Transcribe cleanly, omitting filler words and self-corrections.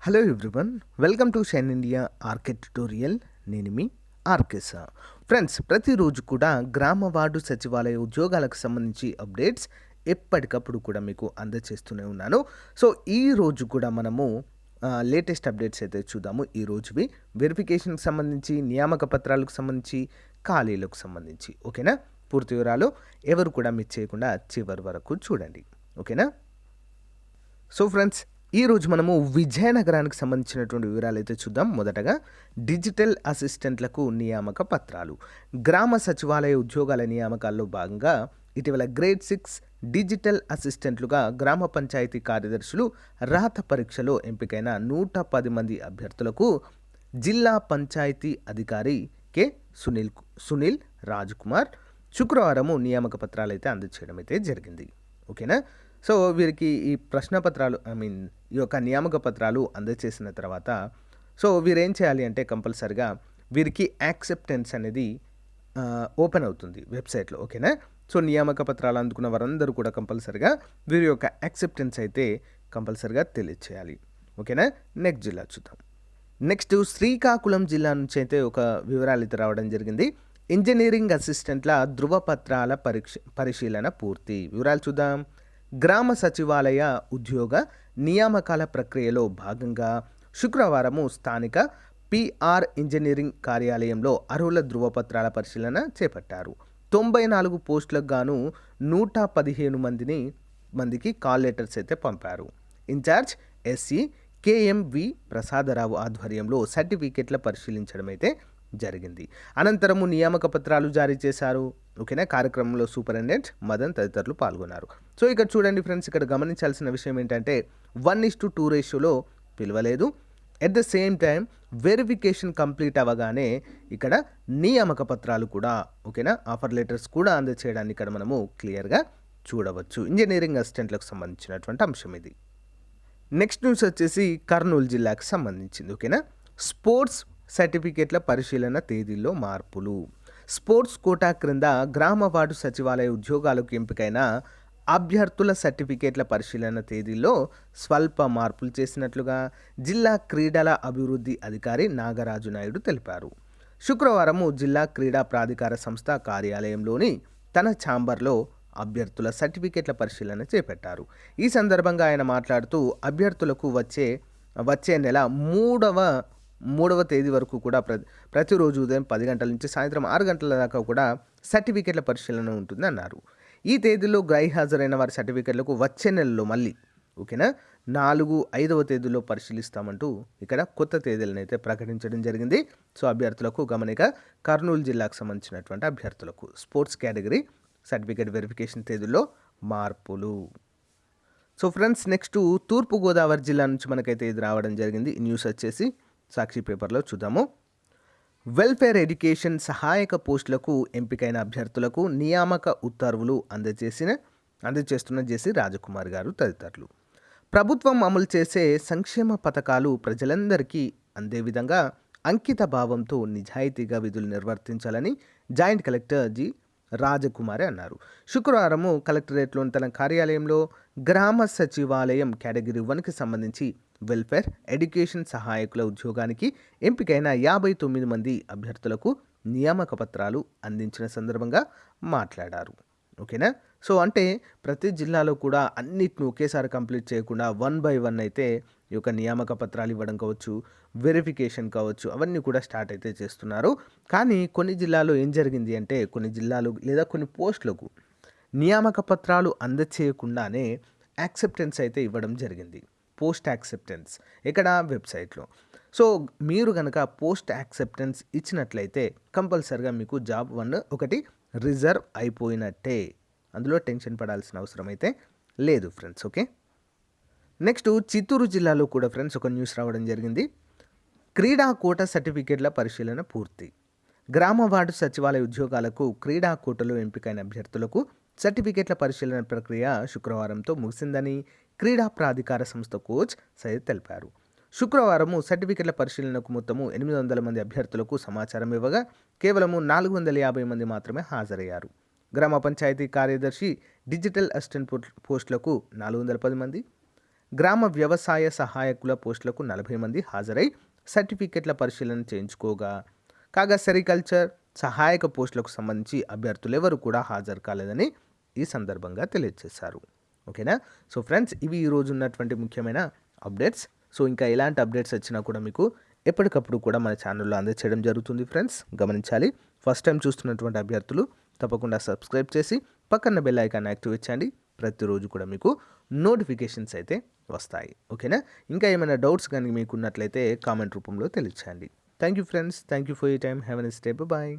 Hello everyone, welcome to Shine India RK tutorial. నేను మీ ఆర్కేస. Friends, ప్రతిరోజు కూడా గ్రామ వార్డు సచివాలయ ఉద్యోగాలకు సంబంధించి అప్డేట్స్ ఎప్పటికప్పుడు కూడా మీకు అందజేస్తూనే ఉన్నాను. సో ఈ రోజు కూడా మనము లేటెస్ట్ అప్డేట్స్ అయితే చూద్దాము. ఈ రోజువి వెరిఫికేషన్కి సంబంధించి, నియామక పత్రాలకు సంబంధించి, ఖాళీలకు సంబంధించి. ఓకేనా? పూర్తి వివరాలు ఎవరు కూడా మిస్ చేయకుండా చివరి వరకు చూడండి. ఓకేనా? సో ఫ్రెండ్స్, ఈరోజు మనము విజయనగరానికి సంబంధించినటువంటి వివరాలు అయితే చూద్దాం. మొదటగా డిజిటల్ అసిస్టెంట్లకు నియామక పత్రాలు. గ్రామ సచివాలయ ఉద్యోగాల నియామకాల్లో భాగంగా ఇటీవల గ్రేడ్ 6 డిజిటల్ అసిస్టెంట్లుగా గ్రామ పంచాయతీ కార్యదర్శులు రాత పరీక్షలో ఎంపికైన 110 మంది అభ్యర్థులకు జిల్లా పంచాయతీ అధికారి కె సునీల్ రాజ్కుమార్ శుక్రవారము నియామక పత్రాలు అయితే అందజేయడం అయితే జరిగింది. ఓకేనా? సో వీరికి ఈ ప్రశ్నపత్రాలు ఈ యొక్క నియామక పత్రాలు అందజేసిన తర్వాత సో వీరేం చేయాలి అంటే కంపల్సరిగా వీరికి యాక్సెప్టెన్స్ అనేది ఓపెన్ అవుతుంది వెబ్సైట్లో. ఓకేనా? సో నియామక పత్రాలు అందుకున్న వారందరూ కూడా కంపల్సరిగా వీరి యొక్క యాక్సెప్టెన్స్ అయితే కంపల్సరిగా తెలియచేయాలి. ఓకేనా? నెక్స్ట్ జిల్లా చూద్దాం. నెక్స్ట్ శ్రీకాకుళం జిల్లా నుంచి అయితే ఒక వివరాలు అయితే రావడం జరిగింది. ఇంజనీరింగ్ అసిస్టెంట్ల ధృవపత్రాల పరిశీలన పూర్తి. వివరాలు చూద్దాం. గ్రామ సచివాలయ ఉద్యోగ నియామకాల ప్రక్రియలో భాగంగా శుక్రవారము స్థానిక పిఆర్ ఇంజనీరింగ్ కార్యాలయంలో అర్హుల ధృవపత్రాల పరిశీలన చేపట్టారు. 94 పోస్టులకు గాను 115 మందికి కాల్ లెటర్స్ అయితే పంపారు. ఇన్ఛార్జ్ ఎస్సీ కేఎంవి ప్రసాదరావు ఆధ్వర్యంలో సర్టిఫికెట్ల పరిశీలించడం అయితే జరిగింది. అనంతరము నియామక పత్రాలు జారీ చేశారు. ఓకేనా? కార్యక్రమంలో సూపరింటెండెంట్ మదన్ తదితరులు పాల్గొన్నారు. సో ఇక్కడ చూడండి ఫ్రెండ్స్, ఇక్కడ గమనించాల్సిన విషయం ఏంటంటే 1:2 రేషియోలో పిలవలేదు. At the same time verification complete అవ్వగానే ఇక్కడ నియామక పత్రాలు కూడా, ఓకేనా, ఆఫర్ లెటర్స్ కూడా అందజేయడాన్ని ఇక్కడ మనము క్లియర్గా చూడవచ్చు. ఇంజనీరింగ్ అసిస్టెంట్లకు సంబంధించినటువంటి అంశం ఇది. నెక్స్ట్ న్యూస్ వచ్చేసి కర్నూలు జిల్లాకు సంబంధించింది. ఓకేనా? స్పోర్ట్స్ సర్టిఫికేట్ల పరిశీలన తేదీల్లో మార్పులు. స్పోర్ట్స్ కోటా క్రింద గ్రామ వార్డు సచివాలయ ఉద్యోగాలకు ఎంపికైన అభ్యర్థుల సర్టిఫికేట్ల పరిశీలన తేదీల్లో స్వల్ప మార్పులు చేసినట్లుగా జిల్లా క్రీడల అభివృద్ధి అధికారి నాగరాజు నాయుడు తెలిపారు. శుక్రవారము జిల్లా క్రీడా ప్రాధికార సంస్థ కార్యాలయంలోని తన ఛాంబర్లో అభ్యర్థుల సర్టిఫికేట్ల పరిశీలన చేపట్టారు. ఈ సందర్భంగా ఆయన మాట్లాడుతూ అభ్యర్థులకు వచ్చే నెల మూడవ తేదీ వరకు కూడా ప్రతిరోజు ఉదయం 10 గంటల నుంచి సాయంత్రం 6 గంటల దాకా కూడా సర్టిఫికేట్ల పరిశీలన ఉంటుంది అన్నారు. ఈ తేదీలో గైహాజరైన వారి సర్టిఫికేట్లకు వచ్చే నెలలో మళ్ళీ, ఓకేనా, 4-5వ తేదీలో పరిశీలిస్తామంటూ ఇక్కడ కొత్త తేదీలను అయితే ప్రకటించడం జరిగింది. సో అభ్యర్థులకు గమనిక, కర్నూలు జిల్లాకు సంబంధించినటువంటి అభ్యర్థులకు స్పోర్ట్స్ కేటగిరీ సర్టిఫికేట్ వెరిఫికేషన్ తేదీల్లో మార్పులు. సో ఫ్రెండ్స్, నెక్స్ట్ తూర్పుగోదావరి జిల్లా నుంచి మనకైతే ఇది రావడం జరిగింది. ఈ న్యూస్ వచ్చేసి సాక్షి పేపర్లో చూద్దాము. వెల్ఫేర్ ఎడ్యుకేషన్ సహాయక పోస్టులకు ఎంపికైన అభ్యర్థులకు నియామక ఉత్తర్వులు అందజేస్తున్న జేసీ రాజకుమార్ గారు తదితరులు. ప్రభుత్వం అమలు చేసే సంక్షేమ పథకాలు ప్రజలందరికీ అందే విధంగా అంకిత భావంతో నిజాయితీగా విధులు నిర్వర్తించాలని జాయింట్ కలెక్టర్ జి రాజకుమారి అన్నారు. శుక్రవారము కలెక్టరేట్లోని తన కార్యాలయంలో గ్రామ సచివాలయం కేటగిరీ 1కి సంబంధించి వెల్ఫేర్ ఎడ్యుకేషన్ సహాయకుల ఉద్యోగానికి ఎంపికైన 59 మంది అభ్యర్థులకు నియామక పత్రాలు అందించిన సందర్భంగా మాట్లాడారు. ఓకేనా? సో అంటే ప్రతి జిల్లాలో కూడా అన్నిటిని ఒకేసారి కంప్లీట్ చేయకుండా 1 by 1 అయితే ఈ యొక్క నియామక పత్రాలు ఇవ్వడం కావచ్చు, వెరిఫికేషన్ కావచ్చు, అవన్నీ కూడా స్టార్ట్ అయితే చేస్తున్నారు. కానీ కొన్ని జిల్లాలో ఏం జరిగింది అంటే కొన్ని జిల్లాలు లేదా కొన్ని పోస్టులకు నియామక పత్రాలు అందచేయకుండానే యాక్సెప్టెన్స్ అయితే ఇవ్వడం జరిగింది. పోస్ట్ యాక్సెప్టెన్స్ ఇక్కడ వెబ్సైట్లో. సో మీరు కనుక పోస్ట్ యాక్సెప్టెన్స్ ఇచ్చినట్లయితే కంపల్సరిగా మీకు జాబ్ 1 ఒకటి రిజర్వ్ అయిపోయినట్టే. అందులో టెన్షన్ పడాల్సిన అవసరం అయితే లేదు ఫ్రెండ్స్. ఓకే? నెక్స్ట్ చిత్తూరు జిల్లాలో కూడా ఫ్రెండ్స్ ఒక న్యూస్ రావడం జరిగింది. క్రీడా కోట సర్టిఫికేట్ల పరిశీలన పూర్తి. గ్రామ వార్డు సచివాలయ ఉద్యోగాలకు క్రీడా కోటలో ఎంపికైన అభ్యర్థులకు సర్టిఫికేట్ల పరిశీలన ప్రక్రియ శుక్రవారంతో ముగిసిందని క్రీడా ప్రాధికార సంస్థ కోచ్ సయ్యద్ తెలిపారు. శుక్రవారము సర్టిఫికెట్ల పరిశీలనకు మొత్తము 800 మంది అభ్యర్థులకు సమాచారం ఇవ్వగా కేవలము 450 మంది మాత్రమే హాజరయ్యారు. గ్రామ పంచాయతీ కార్యదర్శి డిజిటల్ అసిస్టెంట్ పోస్టులకు 410 మంది, గ్రామ వ్యవసాయ సహాయకుల పోస్టులకు 40 మంది హాజరై సర్టిఫికెట్ల పరిశీలన చేయించుకోగా, కాగా సెరికల్చర్ సహాయక పోస్టులకు సంబంధించి అభ్యర్థులు ఎవరు కూడా హాజరు కాలేదని ఈ సందర్భంగా తెలియజేశారు. ఓకేనా. సో ఫ్రెండ్స్, ఇవి ఈరోజు ఉన్నటువంటి ముఖ్యమైన అప్డేట్స్. సో ఇంకా ఎలాంటి అప్డేట్స్ వచ్చినా కూడా మీకు ఎప్పటికప్పుడు కూడా మన ఛానల్లో అందజేయడం జరుగుతుంది ఫ్రెండ్స్, గమనించాలి. ఫస్ట్ టైం చూస్తున్నటువంటి అభ్యర్థులు తప్పకుండా సబ్స్క్రైబ్ చేసి పక్కన బెల్ ఐకాన్ యాక్టివేట్ చేయండి. ప్రతిరోజు కూడా మీకు నోటిఫికేషన్స్ అయితే వస్తాయి. ఓకేనా. ఇంకా ఏమైనా డౌట్స్ కానీ మీకు ఉన్నట్లయితే కామెంట్ రూపంలో తెలియచేయండి. Thank you friends. Thank you for you time. Have a nice day. Bye.